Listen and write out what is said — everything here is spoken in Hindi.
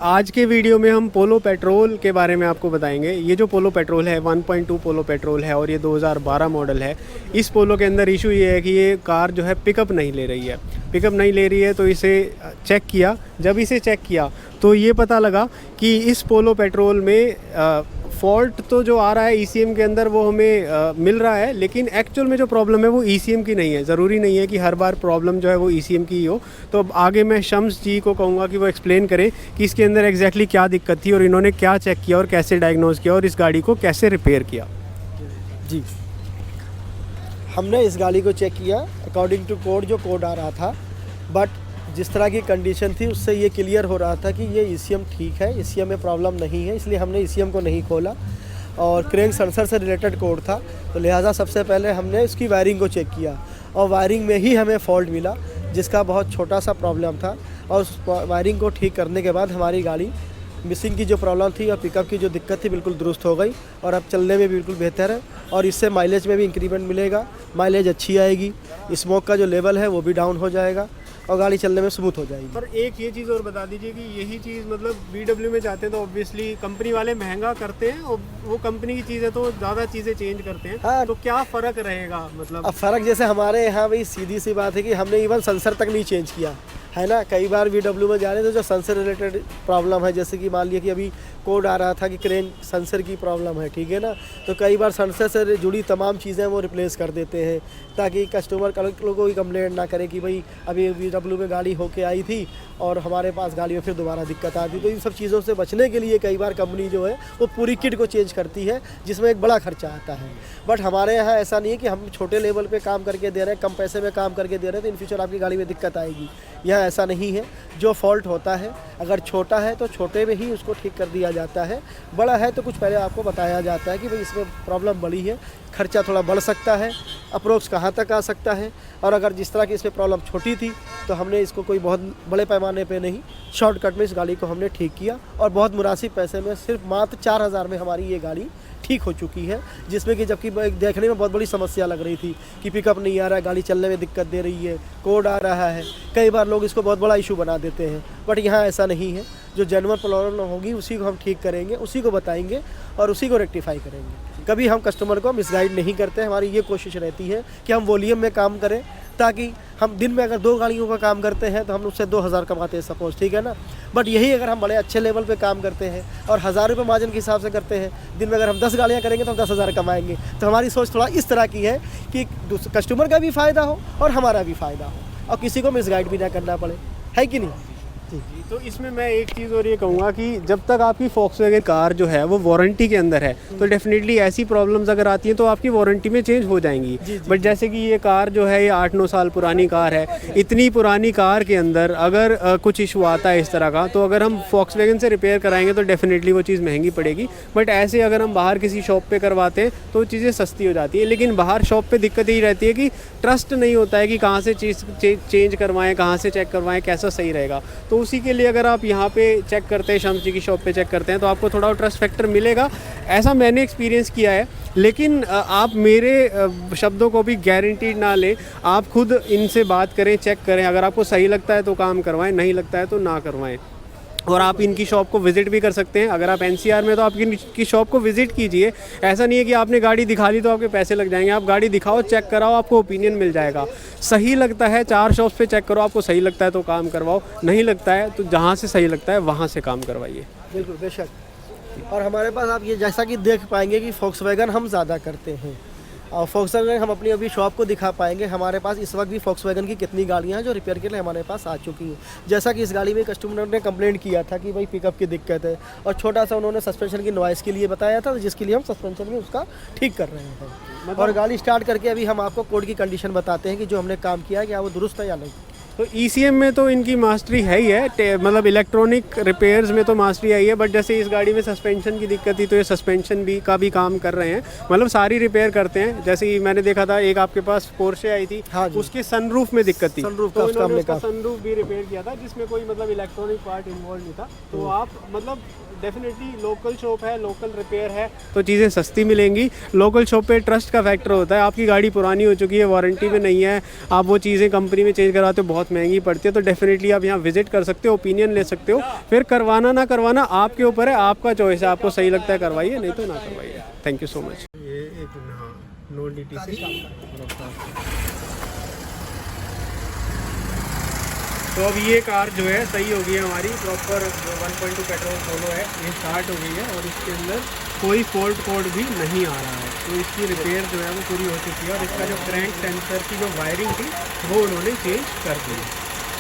आज के वीडियो में हम पोलो पेट्रोल के बारे में आपको बताएंगे। ये जो पोलो पेट्रोल है 1.2 पोलो पेट्रोल है और ये 2012 मॉडल है। इस पोलो के अंदर इशू ये है कि ये कार जो है पिकअप नहीं ले रही है। तो इसे चेक किया। जब इसे चेक किया तो ये पता लगा कि इस पोलो पेट्रोल में फॉल्ट तो जो आ रहा है ECM के अंदर वो हमें मिल रहा है, लेकिन एक्चुअल में जो प्रॉब्लम है वो ECM की नहीं है। ज़रूरी नहीं है कि हर बार प्रॉब्लम जो है वो ECM की ही हो। तो अब आगे मैं शम्स जी को कहूँगा कि वो एक्सप्लेन करें कि इसके अंदर एग्जैक्टली क्या दिक्कत थी और इन्होंने क्या चेक किया और कैसे डायग्नोज किया और इस गाड़ी को कैसे रिपेयर किया। जी, हमने इस गाड़ी को चेक किया अकॉर्डिंग टू कोड, जो कोड आ रहा था। बट जिस तरह की कंडीशन थी उससे ये क्लियर हो रहा था कि ये ECM ठीक है, ECM में प्रॉब्लम नहीं है, इसलिए हमने ECM को नहीं खोला। और क्रैंक सेंसर से रिलेटेड कोड था, तो लिहाजा सबसे पहले हमने इसकी वायरिंग को चेक किया और वायरिंग में ही हमें फॉल्ट मिला, जिसका बहुत छोटा सा प्रॉब्लम था। और उस वायरिंग को ठीक करने के बाद हमारी गाड़ी मिसिंग की जो प्रॉब्लम थी और पिकअप की जो दिक्कत थी बिल्कुल दुरुस्त हो गई और अब चलने में बिल्कुल बेहतर है। और इससे माइलेज में भी इंक्रीमेंट मिलेगा, माइलेज अच्छी आएगी, स्मोक का जो लेवल है वो भी डाउन हो जाएगा और गाड़ी चलने में स्मूथ हो जाएगी। पर एक ये चीज़ और बता दीजिए कि यही चीज़ मतलब VW में जाते हैं तो ऑब्वियसली कंपनी वाले महंगा करते हैं और वो कंपनी की चीज़ है तो ज़्यादा चीज़ें चेंज करते हैं। हाँ, तो क्या फ़र्क रहेगा मतलब? अब फ़र्क जैसे हमारे यहाँ भाई सीधी सी बात है कि हमने इवन सेंसर तक नहीं चेंज किया है ना। कई बार VW में जा रहे थे जो सेंसर रिलेटेड प्रॉब्लम है, जैसे कि मान लिया कि अभी कोड आ रहा था कि क्रेन सेंसर की प्रॉब्लम है, ठीक है ना। तो कई बार सेंसर से जुड़ी तमाम चीज़ें वो रिप्लेस कर देते हैं ताकि कस्टमर लोगों को कंप्लेंट ना करे कि भाई अभी VW में गाड़ी होके आई थी और हमारे पास गाड़ी में फिर दोबारा दिक्कत आती। तो इन सब चीज़ों से बचने के लिए कई बार कंपनी जो है वो पूरी किट को चेंज करती है, जिसमें एक बड़ा खर्चा आता है। बट हमारे यहाँ ऐसा नहीं है कि हम छोटे लेवल पे काम करके दे रहे हैं, कम पैसे में काम करके दे रहे हैं तो इन फ्यूचर आपकी गाड़ी में दिक्कत आएगी। यहाँ ऐसा नहीं है। जो फॉल्ट होता है अगर छोटा है तो छोटे में ही उसको ठीक कर दिया जाता है, बड़ा है तो कुछ पहले आपको बताया जाता है कि भाई इसमें प्रॉब्लम बड़ी है, खर्चा थोड़ा बढ़ सकता है, अप्रोक्स कहाँ तक आ सकता है। और अगर जिस तरह की इसमें प्रॉब्लम छोटी थी तो हमने इसको कोई बहुत बड़े पैमाने पे नहीं, शॉर्टकट में इस गाड़ी को हमने ठीक किया और बहुत मुनासिब पैसे में, सिर्फ मात्र 4000 में हमारी ये गाड़ी ठीक हो चुकी है। जिसमें कि जबकि देखने में बहुत बड़ी समस्या लग रही थी कि पिकअप नहीं आ रहा है, गाड़ी चलने में दिक्कत दे रही है, कोड आ रहा है, कई बार लोग इसको बहुत बड़ा इशू बना देते हैं। बट यहाँ ऐसा नहीं है। जो जेन्युइन प्रॉब्लम होगी उसी को हम ठीक करेंगे, उसी को बताएंगे और उसी को रेक्टिफाई करेंगे। कभी हम कस्टमर को मिसगाइड नहीं करते। हमारी ये कोशिश रहती है कि हम वॉल्यूम में काम करें, ताकि हम दिन में अगर 2 गाड़ियों का काम करते हैं तो हम उससे 2000 कमाते हैं सपोज, ठीक है ना। बट यही अगर हम बड़े अच्छे लेवल पे काम करते हैं और 1000 रुपये मार्जिन के हिसाब से करते हैं, दिन में अगर हम 10 गाड़ियाँ करेंगे तो हम 10,000 कमाएंगे। तो हमारी सोच थोड़ा इस तरह की है कि कस्टमर का भी फ़ायदा हो और हमारा भी फ़ायदा हो और किसी को मिसगाइड भी ना करना पड़े, है कि नहीं। तो इसमें मैं एक चीज़ और ये कहूँगा कि जब तक आपकी Volkswagen कार जो है वो वारंटी के अंदर है तो डेफिनेटली ऐसी प्रॉब्लम्स अगर आती हैं तो आपकी वारंटी में चेंज हो जाएंगी। बट जैसे कि ये कार जो है ये 8-9 साल पुरानी कार है, इतनी पुरानी कार के अंदर अगर कुछ इशू आता है इस तरह का तो अगर हम Volkswagen से रिपेयर कराएंगे तो डेफिनेटली वो चीज़ महंगी पड़ेगी। बट ऐसे अगर हम बाहर किसी शॉप पर करवाते हैं तो चीज़ें सस्ती हो जाती है। लेकिन बाहर शॉप पर दिक्कत यही रहती है कि ट्रस्ट नहीं होता है कि कहाँ से चीज़ चेंज करवाएँ, कहाँ से चेक करवाएँ, कैसा सही रहेगा। तो उसी के लिए अगर आप यहाँ पे चेक करते हैं, शम्स जी की शॉप पे चेक करते हैं तो आपको थोड़ा ट्रस्ट फैक्टर मिलेगा। ऐसा मैंने एक्सपीरियंस किया है। लेकिन आप मेरे शब्दों को भी गारंटीड ना लें, आप खुद इनसे बात करें, चेक करें। अगर आपको सही लगता है तो काम करवाएं, नहीं लगता है तो ना करवाएं। और आप इनकी शॉप को विज़िट भी कर सकते हैं। अगर आप NCR में तो आप इनकी शॉप को विज़िट कीजिए। ऐसा नहीं है कि आपने गाड़ी दिखा ली तो आपके पैसे लग जाएंगे। आप गाड़ी दिखाओ, चेक कराओ, आपको ओपिनियन मिल जाएगा। सही लगता है 4 शॉप्स पे चेक करो, आपको सही लगता है तो काम करवाओ, नहीं लगता है तो जहाँ से सही लगता है वहाँ से काम करवाइए। बिल्कुल, बेशक। और हमारे पास आप ये जैसा कि देख पाएंगे कि Volkswagen हम ज़्यादा करते हैं और Volkswagen हम अपनी अभी शॉप को दिखा पाएंगे। हमारे पास इस वक्त भी Volkswagen की कितनी गाड़ियां हैं जो रिपेयर के लिए हमारे पास आ चुकी हैं। जैसा कि इस गाड़ी में कस्टमर ने कंप्लेंट किया था कि भाई पिकअप की दिक्कत है और छोटा सा उन्होंने सस्पेंशन की नॉइज़ के लिए बताया था, जिसके लिए हम सस्पेंशन में उसका ठीक कर रहे हैं। और गाड़ी स्टार्ट करके अभी हम आपको कोड की कंडीशन बताते हैं कि जो हमने काम किया है क्या वो दुरुस्त है या नहीं। तो ECM में तो इनकी मास्टरी है ही है, मतलब इलेक्ट्रॉनिक रिपेयर्स में तो मास्टरी है ही है। बट जैसे इस गाड़ी में सस्पेंशन की दिक्कत थी तो ये सस्पेंशन का भी काम कर रहे हैं, मतलब सारी रिपेयर करते हैं। जैसे कि मैंने देखा था एक आपके पास पोर्शे आई थी, हाँ, उसके सनरूफ में दिक्कत थी, सनरूफ तो इन्होंने उसका सनरूफ भी रिपेयर किया था, जिसमें कोई मतलब इलेक्ट्रॉनिक पार्ट इन्वॉल्व नहीं था। तो आप मतलब डेफिनेटली लोकल शॉप है, लोकल रिपेयर है तो चीज़ें सस्ती मिलेंगी। लोकल शॉप पे ट्रस्ट का फैक्टर होता है। आपकी गाड़ी पुरानी हो चुकी है, वारंटी में नहीं है, आप वो चीज़ें कंपनी में चेंज करवाते हो, बहुत बहुत महंगी पड़ती है, तो डेफिनेटली आप यहाँ विजिट कर सकते हो, ओपिनियन ले सकते हो। फिर करवाना ना करवाना आपके ऊपर है, आपका चॉइस है, आपको सही लगता है करवाइए, नहीं तो ना करवाइए। Thank you so much. ये एक नो DTC। तो अब ये कार जो है सही हो गई है हमारी, प्रॉपर जो 1.2 पेट्रोल सोलो है ये स्टार्ट हो गई है और इसके अंदर कोई फॉल्ट कोड भी नहीं आ रहा है। तो इसकी रिपेयर जो है वो पूरी हो चुकी है और इसका जो क्रैंक सेंसर की जो वायरिंग थी वो उन्होंने चेंज कर दी है।